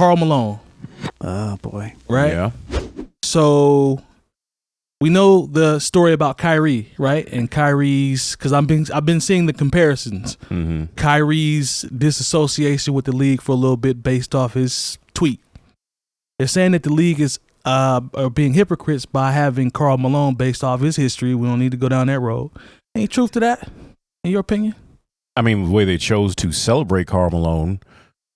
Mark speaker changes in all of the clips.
Speaker 1: Karl Malone.
Speaker 2: Oh boy.
Speaker 1: Right?
Speaker 3: Yeah.
Speaker 1: So we know the story about Kyrie, right? And Kyrie's, because I've been seeing the comparisons.
Speaker 3: Mm-hmm.
Speaker 1: Kyrie's disassociation with the league for a little bit based off his tweet. They're saying that the league is are being hypocrites by having Karl Malone based off his history. We don't need to go down that road. Any truth to that, in your opinion?
Speaker 3: I mean, the way they chose to celebrate Karl Malone.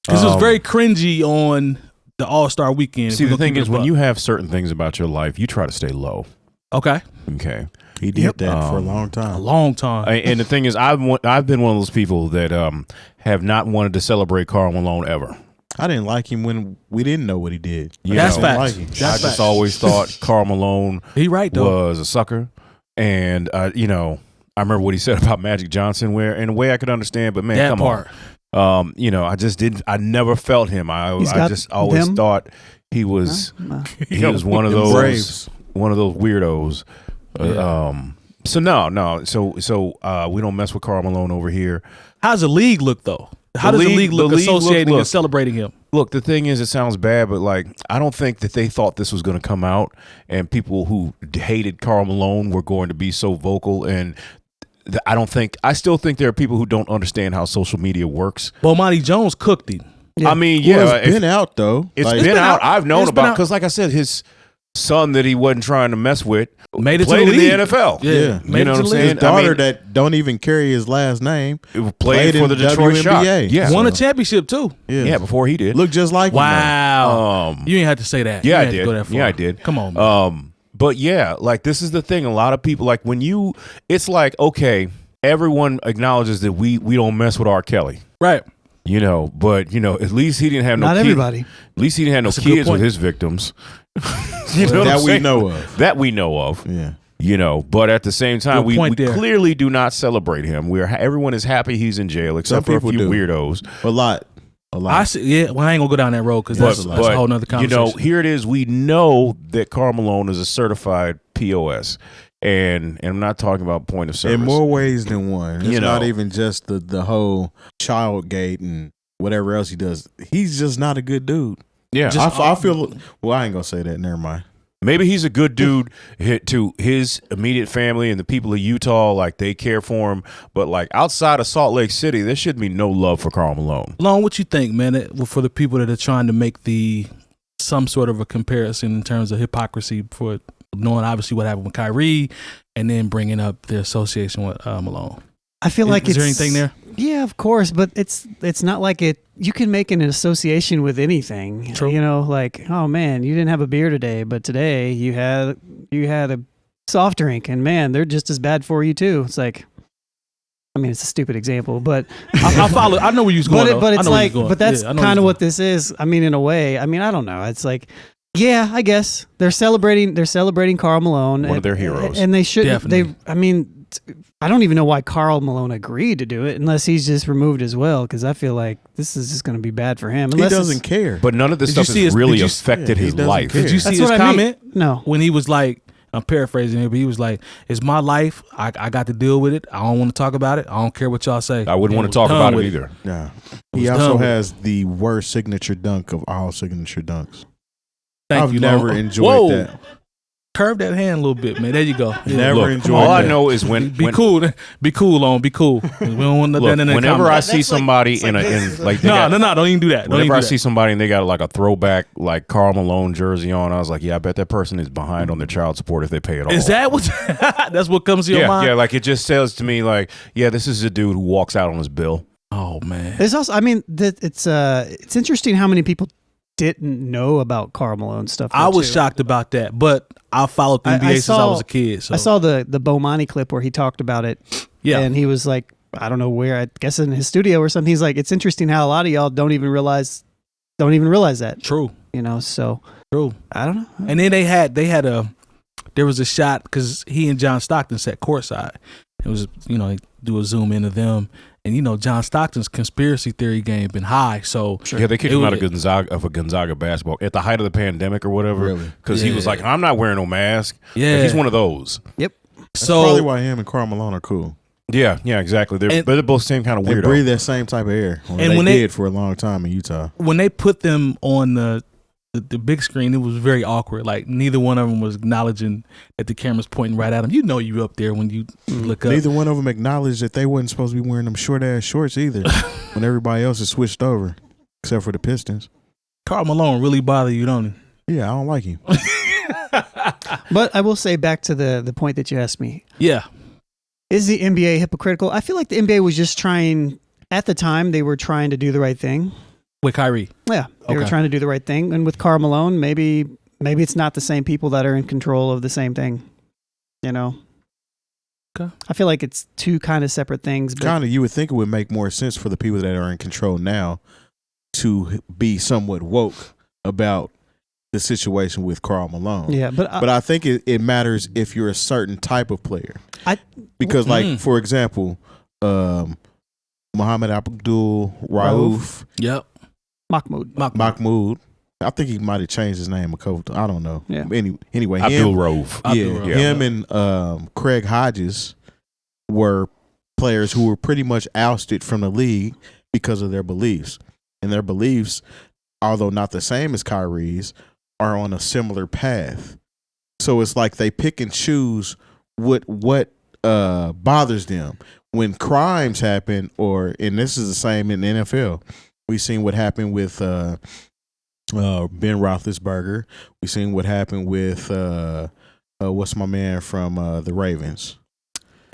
Speaker 1: Because it was very cringy on the All-Star weekend.
Speaker 3: See, the thing is, when you have certain things about your life, you try to stay low.
Speaker 1: Okay.
Speaker 4: He did that for a long time.
Speaker 1: A long time.
Speaker 3: And the thing is, I've been one of those people that have not wanted to celebrate Karl Malone ever.
Speaker 4: I didn't like him when we didn't know what he did.
Speaker 1: That's facts.
Speaker 4: Like him.
Speaker 3: I just always thought Karl Malone was a sucker. And, I remember what he said about Magic Johnson, where in a way I could understand, but man,
Speaker 1: that
Speaker 3: come
Speaker 1: part.
Speaker 3: on. I just didn't. I never felt him. I just always thought he was one of those
Speaker 4: Braves.
Speaker 3: One of those weirdos. So no. So we don't mess with Karl Malone over here.
Speaker 1: How's the league look though? How does the league look associating and celebrating him?
Speaker 3: Look, the thing is, it sounds bad, but like, I don't think that they thought this was going to come out, and people who hated Karl Malone were going to be so vocal. And I still think there are people who don't understand how social media works.
Speaker 1: Bomani Jones cooked him.
Speaker 3: Yeah. I mean,
Speaker 4: it's been out though.
Speaker 3: It's been out. I've known about, because like I said, his son that he wasn't trying to mess with
Speaker 1: made it
Speaker 3: played
Speaker 1: to
Speaker 3: in the NFL.
Speaker 1: Yeah.
Speaker 3: You know what I'm saying?
Speaker 4: His daughter that don't even carry his last name
Speaker 3: played for the Detroit Shock.
Speaker 4: Yeah.
Speaker 1: Won a championship too.
Speaker 3: Yeah, before he did.
Speaker 4: Looked just like him.
Speaker 1: Wow. You ain't have to say that.
Speaker 3: Yeah,
Speaker 1: I
Speaker 3: did.
Speaker 1: Go that far.
Speaker 3: Yeah, I did.
Speaker 1: Come on, man.
Speaker 3: But yeah, like, this is the thing. A lot of people, like, it's like, okay, everyone acknowledges that we don't mess with R. Kelly.
Speaker 1: Right.
Speaker 3: But at least he didn't have no
Speaker 2: Not everybody.
Speaker 3: At least he didn't have no kids with his victims. That we know of.
Speaker 4: Yeah.
Speaker 3: But at the same time, we
Speaker 1: clearly
Speaker 3: do not celebrate him. Everyone is happy he's in jail, except for a few weirdos.
Speaker 4: A lot.
Speaker 1: I ain't gonna go down that road because that's a whole nother conversation.
Speaker 3: Here it is. We know that Karl Malone is a certified POS. And I'm not talking about point of service.
Speaker 4: In more ways than one. It's not even just the whole child gate and whatever else he does. He's just not a good dude.
Speaker 3: Yeah.
Speaker 4: I feel, I ain't going to say that. Never mind.
Speaker 3: Maybe he's a good dude to his immediate family and the people of Utah, like, they care for him. But like, outside of Salt Lake City, there should be no love for Karl Malone.
Speaker 1: Lon, what you think, man, for the people that are trying to make some sort of a comparison in terms of hypocrisy for knowing obviously what happened with Kyrie and then bringing up the association with Malone?
Speaker 2: I feel like
Speaker 1: is there anything there?
Speaker 2: Yeah, of course, but it's not like it. You can make an association with anything.
Speaker 1: True.
Speaker 2: Like, oh man, you didn't have a beer today, but today you had a soft drink, and man, they're just as bad for you too. It's like, I mean, it's a stupid example, but
Speaker 1: I follow. I know where you're going.
Speaker 2: But it's like, but that's kind of what this is. I mean, in a way. I mean, I don't know. It's like, yeah, I guess they're celebrating Karl Malone,
Speaker 3: one of their heroes,
Speaker 2: and they should.
Speaker 1: Definitely.
Speaker 2: I mean, I don't even know why Karl Malone agreed to do it unless he's just removed as well, because I feel like this is just going to be bad for him.
Speaker 4: He doesn't care.
Speaker 3: But none of this stuff has really affected his life.
Speaker 1: Did you see
Speaker 2: That's
Speaker 1: his
Speaker 2: what
Speaker 1: comment?
Speaker 2: I mean. No.
Speaker 1: When he was like, I'm paraphrasing it, but he was like, it's my life. I got to deal with it. I don't want to talk about it. I don't care what y'all say.
Speaker 3: I wouldn't want to talk about it either.
Speaker 4: Yeah. He also has the worst signature dunk of all signature dunks. I've never enjoyed that.
Speaker 1: Curve that hand a little bit, man. There you go.
Speaker 4: Never enjoyed
Speaker 3: all
Speaker 4: that.
Speaker 3: I know is when
Speaker 1: cool, Lon. Be cool. We don't want
Speaker 3: look, whenever I see somebody don't even do that. Whenever I see somebody and they got like a throwback like Karl Malone jersey on, I was like, yeah, I bet that person is behind on their child support if they pay it all.
Speaker 1: Is that what? That's what comes to your mind?
Speaker 3: Yeah, like it just says to me like, yeah, this is a dude who walks out on his bill.
Speaker 1: Oh man.
Speaker 2: There's also, I mean, it's interesting how many people didn't know about Karl Malone stuff.
Speaker 1: I was shocked about that, but I followed the NBA since I was a kid. So.
Speaker 2: I saw the Bomani clip where he talked about it. Yeah, and he was like, I don't know where, I guess in his studio or something. He's like, it's interesting how a lot of y'all don't even realize that.
Speaker 1: True.
Speaker 2: So
Speaker 1: true.
Speaker 2: I don't know.
Speaker 1: And then there was a shot because he and John Stockton sat courtside. It was, they do a zoom into them. And, John Stockton's conspiracy theory game been high. So
Speaker 3: yeah, they kicked him out of Gonzaga basketball at the height of the pandemic or whatever.
Speaker 4: Really?
Speaker 3: Because he was like, I'm not wearing no mask.
Speaker 1: Yeah.
Speaker 3: Like, he's one of those.
Speaker 2: Yep.
Speaker 4: That's probably why him and Karl Malone are cool.
Speaker 3: Yeah, exactly. They're both same kind of
Speaker 4: They
Speaker 3: weirdo.
Speaker 4: breathe that same type of air. When they did for a long time in Utah.
Speaker 1: When they put them on the big screen, it was very awkward. Like neither one of them was acknowledging that the camera's pointing right at them. You know you up there when you look up.
Speaker 4: Neither one of them acknowledged that they wasn't supposed to be wearing them short ass shorts either. When everybody else is switched over, except for the Pistons.
Speaker 1: Karl Malone really bother you, don't he?
Speaker 4: Yeah, I don't like him.
Speaker 2: But I will say back to the point that you asked me.
Speaker 1: Yeah.
Speaker 2: Is the NBA hypocritical? I feel like the NBA was just trying, at the time, they were trying to do the right thing.
Speaker 1: With Kyrie.
Speaker 2: Yeah, they were trying to do the right thing. And with Karl Malone, maybe it's not the same people that are in control of the same thing. You know?
Speaker 1: Okay.
Speaker 2: I feel like it's two kind of separate things.
Speaker 4: Kind of, you would think it would make more sense for the people that are in control now to be somewhat woke about the situation with Karl Malone.
Speaker 2: Yeah, but
Speaker 4: I think it matters if you're a certain type of player. Because, like, for example, Muhammad Abdul-Rauf.
Speaker 1: Yep.
Speaker 2: Mahmoud.
Speaker 4: I think he might have changed his name a couple. I don't know.
Speaker 2: Yeah.
Speaker 4: Anyway,
Speaker 3: Abdul-Rauf.
Speaker 4: Him and Craig Hodges were players who were pretty much ousted from the league because of their beliefs. And their beliefs, although not the same as Kyrie's, are on a similar path. So it's like they pick and choose what bothers them. When crimes happen, and this is the same in the NFL, we've seen what happened with Ben Roethlisberger. We've seen what happened with what's my man from the Ravens?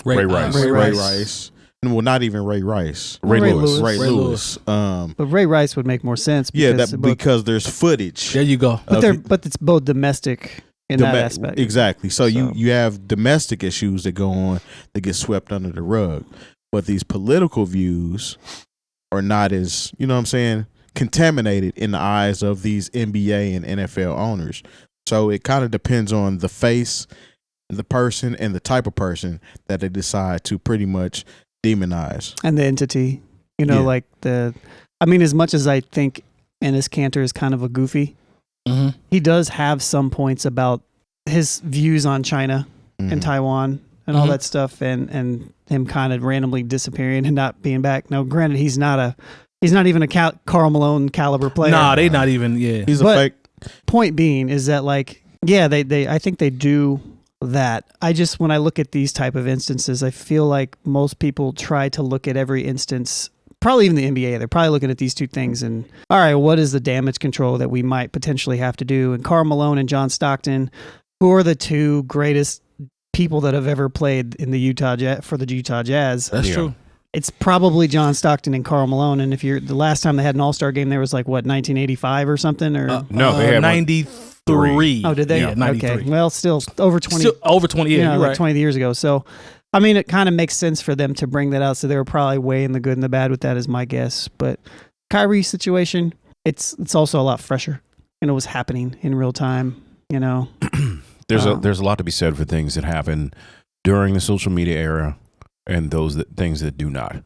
Speaker 3: Ray Rice.
Speaker 4: Ray Rice. Well, not even Ray Rice.
Speaker 2: Ray Lewis.
Speaker 4: Ray Lewis.
Speaker 2: But Ray Rice would make more sense. Because
Speaker 4: because there's footage.
Speaker 1: There you go.
Speaker 2: But it's both domestic in that aspect.
Speaker 4: Exactly. So you have domestic issues that go on that get swept under the rug. But these political views are not as, you know what I'm saying, contaminated in the eyes of these NBA and NFL owners. So it kind of depends on the face, the person, and the type of person that they decide to pretty much demonize.
Speaker 2: And the entity, like as much as I think Enes Kanter is kind of a goofy, he does have some points about his views on China and Taiwan and all that stuff, and him kind of randomly disappearing and not being back. Now, granted, he's not even a Karl Malone caliber player.
Speaker 1: Nah, they not even. Yeah,
Speaker 4: he's a fake.
Speaker 2: Point being is that I think they do that. When I look at these type of instances, I feel like most people try to look at every instance, probably even the NBA, they're probably looking at these two things and, all right, what is the damage control that we might potentially have to do? And Karl Malone and John Stockton, who are the two greatest people that have ever played in the Utah Jazz.
Speaker 1: That's true.
Speaker 2: It's probably John Stockton and Karl Malone. And if the last time they had an All-Star game, there was 1985 or something? Or
Speaker 3: no, they had
Speaker 1: 93.
Speaker 2: Oh, did they?
Speaker 1: Yeah, 93.
Speaker 2: Okay. Well, still over 20.
Speaker 1: Still over 20 years.
Speaker 2: Like 20 years ago. So, it kind of makes sense for them to bring that out. So they were probably weighing the good and the bad with that, is my guess. But Kyrie's situation, it's also a lot fresher. And it was happening in real time,
Speaker 3: There's a lot to be said for things that happen during the social media era and things that do not.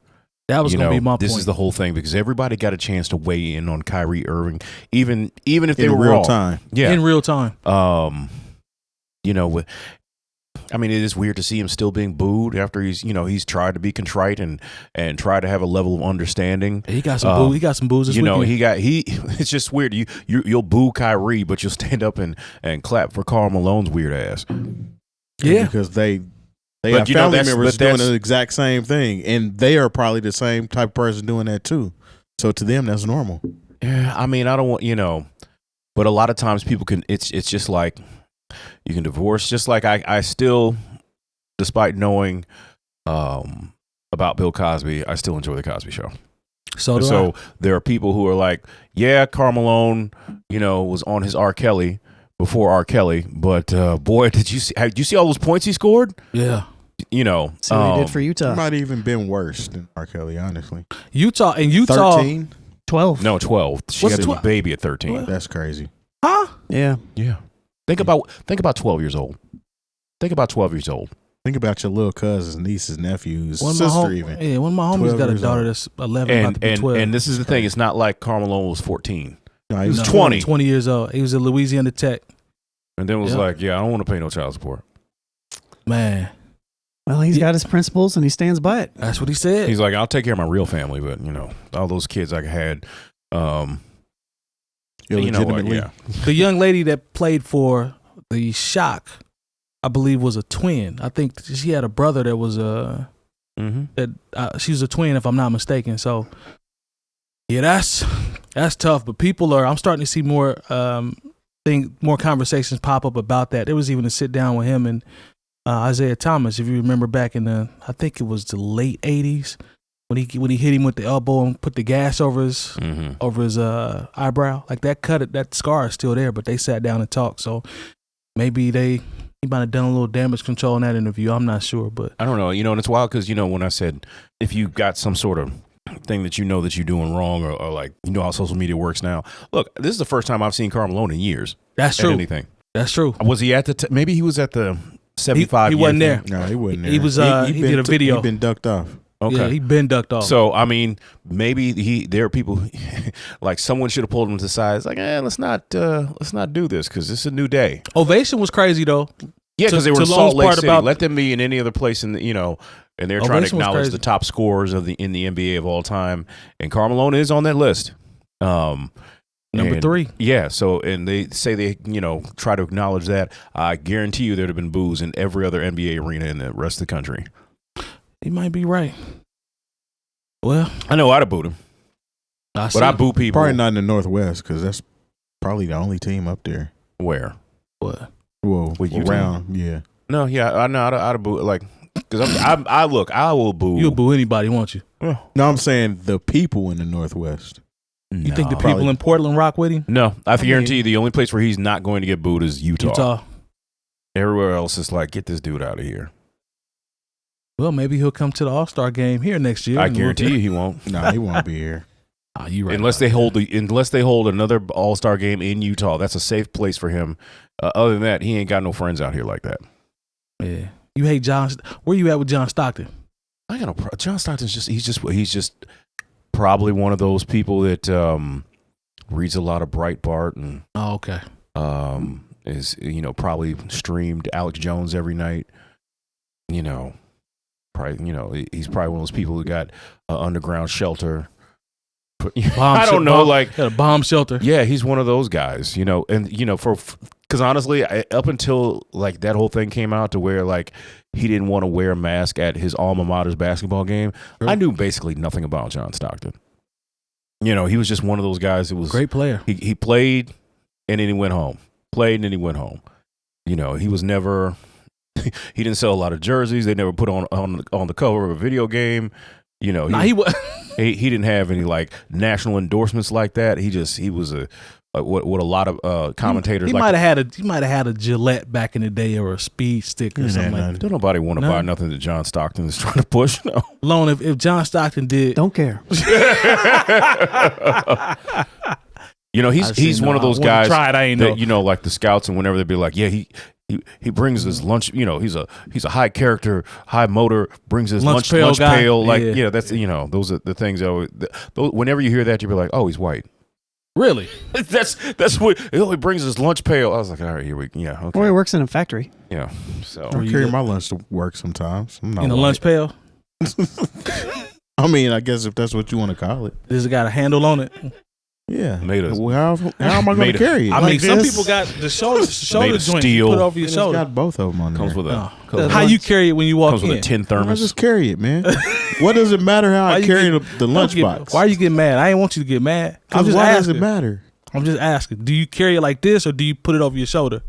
Speaker 1: That was going to be my point.
Speaker 3: This is the whole thing, because everybody got a chance to weigh in on Kyrie Irving, even if they were
Speaker 4: real
Speaker 3: wrong.
Speaker 4: Time.
Speaker 3: Yeah,
Speaker 1: in real time.
Speaker 3: It is weird to see him still being booed after he's tried to be contrite and try to have a level of understanding.
Speaker 1: He got some he got some boos this weekend.
Speaker 3: It's just weird. You'll boo Kyrie, but you'll stand up and clap for Karl Malone's weird ass.
Speaker 1: Yeah,
Speaker 4: because they have family members doing the exact same thing, and they are probably the same type of person doing that too. So to them, that's normal.
Speaker 3: Yeah, I don't want but a lot of times people can. It's just like you can divorce. Just like I still, despite knowing about Bill Cosby, I still enjoy the Cosby Show. So there are people who are like, yeah, Karl Malone, was on his R. Kelly before R. Kelly, but boy, did you see all those points he scored?
Speaker 1: Yeah.
Speaker 2: See what he did for Utah.
Speaker 4: It might have even been worse than R. Kelly, honestly.
Speaker 1: Utah
Speaker 4: 13?
Speaker 2: 12.
Speaker 3: No, 12. She had a baby at 13.
Speaker 4: What? That's crazy.
Speaker 1: Huh?
Speaker 2: Yeah.
Speaker 3: Yeah. Think about 12 years old. Think about 12 years old.
Speaker 4: Think about your little cousins, nieces, nephews,
Speaker 1: one
Speaker 4: sister even.
Speaker 1: Yeah, one of my homies got a daughter that's 11, about to be 12.
Speaker 3: And this is the thing. It's not like Karl Malone was 14.
Speaker 4: No, he was
Speaker 3: 20.
Speaker 1: 20 years old. He was at Louisiana Tech.
Speaker 3: And then was like, yeah, I don't want to pay no child support.
Speaker 1: Man.
Speaker 2: Well, he's got his principles and he stands by it.
Speaker 1: That's what he said.
Speaker 3: He's like, I'll take care of my real family, but all those kids I had,
Speaker 4: Illegitimately.
Speaker 3: yeah.
Speaker 1: The young lady that played for the Shock, I believe, was a twin. I think she had a brother that was she was a twin, if I'm not mistaken. So, yeah, that's tough. But I'm starting to see more more conversations pop up about that. There was even a sit down with him and Isaiah Thomas, if you remember back in I think it was the late '80s when he hit him with the elbow and put the gas over his eyebrow. Like that scar is still there, but they sat down and talked. So maybe he might have done a little damage control in that interview. I'm not sure, but
Speaker 3: I don't know. And it's wild because when I said if you got some sort of thing that that you're doing wrong or like how social media works now. Look, this is the first time I've seen Karl Malone in years.
Speaker 1: That's true.
Speaker 3: Anything.
Speaker 1: That's true.
Speaker 3: Was he at the? Maybe he was at the 75.
Speaker 1: He wasn't there.
Speaker 4: No, he wasn't there.
Speaker 1: He was. He did a video.
Speaker 4: He'd been ducked off.
Speaker 3: Okay.
Speaker 1: Yeah, he been ducked off.
Speaker 3: So I mean, maybe there are people like someone should have pulled him to the side. It's like, let's not do this because this is a new day.
Speaker 1: Ovation was crazy though.
Speaker 3: Yeah, because they were in
Speaker 1: to
Speaker 3: Salt Lake
Speaker 1: Lowe's
Speaker 3: City.
Speaker 1: part
Speaker 3: Let them be in any other place in the, and they're trying to
Speaker 1: Ovation was
Speaker 3: acknowledge
Speaker 1: crazy.
Speaker 3: the top scorers in the NBA of all time, and Karl Malone is on that list.
Speaker 1: Number 3.
Speaker 3: Yeah. So, and they say they, try to acknowledge that. I guarantee you there'd have been boos in every other NBA arena in the rest of the country.
Speaker 1: He might be right. Well,
Speaker 3: I know I'd have booed him, but I boo people.
Speaker 4: Probably not in the Northwest because that's probably the only team up there.
Speaker 3: Where?
Speaker 1: What?
Speaker 4: Whoa,
Speaker 3: With you
Speaker 4: around, yeah.
Speaker 3: No, yeah, I know I'd have booed because I will boo.
Speaker 1: You'll boo anybody, won't you?
Speaker 4: No, I'm saying the people in the Northwest.
Speaker 1: You think the
Speaker 3: No.
Speaker 1: people in Portland rock with him?
Speaker 3: No, I guarantee you the only place where he's not going to get booed is Utah. Everywhere else is like, get this dude out of here.
Speaker 1: Well, maybe he'll come to the All-Star game here next year.
Speaker 3: I guarantee you he won't.
Speaker 4: No, he won't be here.
Speaker 1: You right.
Speaker 3: Unless they hold another All-Star game in Utah. That's a safe place for him. Other than that, he ain't got no friends out here like that.
Speaker 1: Yeah. You hate John. Where you at with John Stockton?
Speaker 3: I got no. John Stockton's he's just probably one of those people that reads a lot of Breitbart and
Speaker 1: okay.
Speaker 3: Is probably streamed Alex Jones every night. Probably he's probably one of those people who got an underground shelter. I don't know, like
Speaker 1: a bomb shelter.
Speaker 3: Yeah, he's one of those guys, and because honestly, up until like that whole thing came out to where like he didn't want to wear a mask at his alma mater's basketball game,
Speaker 1: Sure.
Speaker 3: I knew basically nothing about John Stockton. He was just one of those guys that was
Speaker 1: Great player.
Speaker 3: He played and then he went home. Played and then he went home. He was never. He didn't sell a lot of jerseys. They never put on the cover of a video game. He didn't have any like national endorsements like that. He was what a lot of commentators.
Speaker 1: He might have had a Gillette back in the day or a Speed Stick or something like that.
Speaker 3: Don't nobody want to buy nothing that John Stockton is trying to push. No.
Speaker 1: Lone, if John Stockton did,
Speaker 2: Don't care.
Speaker 3: He's one of those guys
Speaker 1: try it, I ain't
Speaker 3: that
Speaker 1: know.
Speaker 3: like the scouts and whenever they'd be like, yeah, he brings his lunch. He's a high character, high motor. Brings his lunch
Speaker 1: guy.
Speaker 3: pail. Like
Speaker 1: Yeah.
Speaker 3: that's those are the things. Whenever you hear that, you'll be like, oh, he's white.
Speaker 1: Really?
Speaker 3: That's what he brings his lunch pail. I was like, all right, here we okay.
Speaker 2: Or he works in a factory.
Speaker 3: Yeah. So
Speaker 4: I carry my lunch to work sometimes. I'm not
Speaker 1: In a
Speaker 4: white.
Speaker 1: lunch pail?
Speaker 4: I mean, I guess if that's what you want to call it.
Speaker 1: Does it got a handle on it?
Speaker 4: Yeah.
Speaker 3: Made us-
Speaker 4: Well, how am I going to carry it?
Speaker 1: I mean,
Speaker 2: Like
Speaker 1: some
Speaker 2: this?
Speaker 1: people got the shoulder
Speaker 3: Made of
Speaker 1: joint.
Speaker 3: steel.
Speaker 1: You put over your
Speaker 4: It's
Speaker 1: shoulder.
Speaker 4: got both of them on there.
Speaker 3: comes with a
Speaker 1: Oh.
Speaker 3: comes,
Speaker 1: How you carry it when you walk
Speaker 3: comes
Speaker 1: in?
Speaker 3: with a tin
Speaker 4: I
Speaker 3: thermos.
Speaker 4: just carry it, man. What does it matter how
Speaker 1: Why
Speaker 4: I
Speaker 1: you
Speaker 4: carry
Speaker 1: get-
Speaker 4: the lunchbox?
Speaker 1: Why you get mad? I ain't want you to get mad. I'm
Speaker 4: Because
Speaker 1: just
Speaker 4: why
Speaker 1: asking.
Speaker 4: does it matter?
Speaker 1: I'm just asking. Do you carry it like this or do you put it over your shoulder?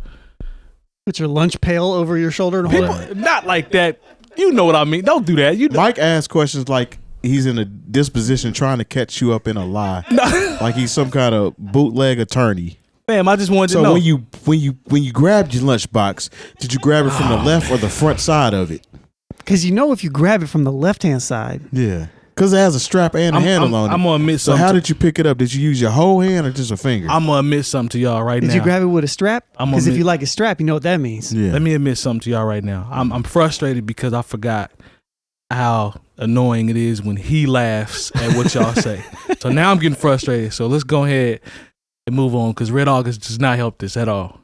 Speaker 2: Put your lunch pail over your shoulder and hold it.
Speaker 1: People, not like that. You know what I mean. Don't do that. You know.
Speaker 4: Mike asks questions like he's in a disposition trying to catch you up in a lie, like he's some kind of bootleg attorney.
Speaker 1: Ma'am, I just wanted to
Speaker 4: So
Speaker 1: know.
Speaker 4: when you grabbed your lunchbox, did you grab it from the left or the front side of it?
Speaker 2: Because if you grab it from the left-hand side,
Speaker 4: Yeah, because it has a strap and a handle on it.
Speaker 1: I'm gonna admit
Speaker 4: So
Speaker 1: something.
Speaker 4: how did you pick it up? Did you use your whole hand or just a finger?
Speaker 1: I'm gonna admit something to y'all right
Speaker 2: did
Speaker 1: now.
Speaker 2: you grab it with a strap?
Speaker 1: I'm
Speaker 2: Because if
Speaker 1: admit-
Speaker 2: you like a strap, you know what that means.
Speaker 4: yeah.
Speaker 1: Let me admit something to y'all right now. I'm frustrated because I forgot how annoying it is when he laughs at what y'all say. So now I'm getting frustrated. So let's go ahead and move on because Red August does not help this at all.